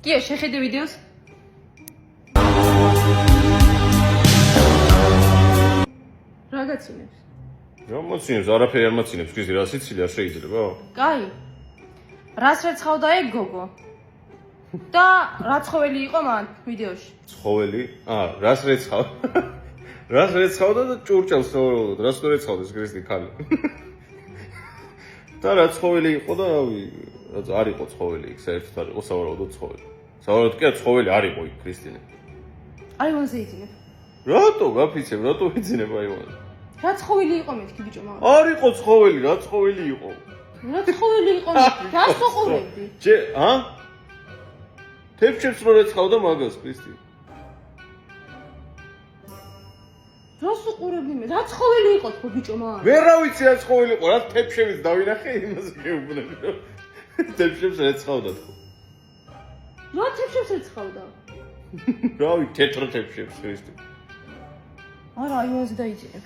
კია, შეხედე ვიდეოს? რა გაცინებს? რა მოცინებს? არაფერი არ მოცინებს. ქრისტე, რა სიცილი არ შეიძლება? კაი. რას რეცხავდა ეგ გოგო? და რა ცხოველი იყო მან ვიდეოში? ცხოველი? რას რეცხავ? რას რეცხავდა და ჭურჭელს თოროდ. რას რეცხავდეს ქრისტე ხალი? და რა ცხოველი იყო და რავი, არ იყო ცხოველი, იქ საერთოდ არ იყო სავარაუდოდ ცხოველი. სავარაუდოდ კი ცხოველი არ იყო იქ ქრისტინე. აივანზე იძინებ. რატო გაფიცებ? რატო ვიძინებ აივანზე? რა ცხოველი იყო მეთქი ბიჭო მაგ? არ იყო ცხოველი, რა ცხოველი იყო? რა ცხოველი იყო მეთქი? რას მოყურებდი? თეფშებს რო რეცხავდა მაგას ქრისტე. რას უყურებდი მე? რა ცხოველი იყო თქო ბიჭო მაგ? ვერა ვიცი რა ცხოველი იყო, რა თეფშებს დავინახე იმას გეუბნები. თეფშებს რეცხავდა თქო. რა თეფშებს ეცხავდა? რავი, თეთრ თეფშებს ქრისტე. არა, აივანზე დაიძინებ.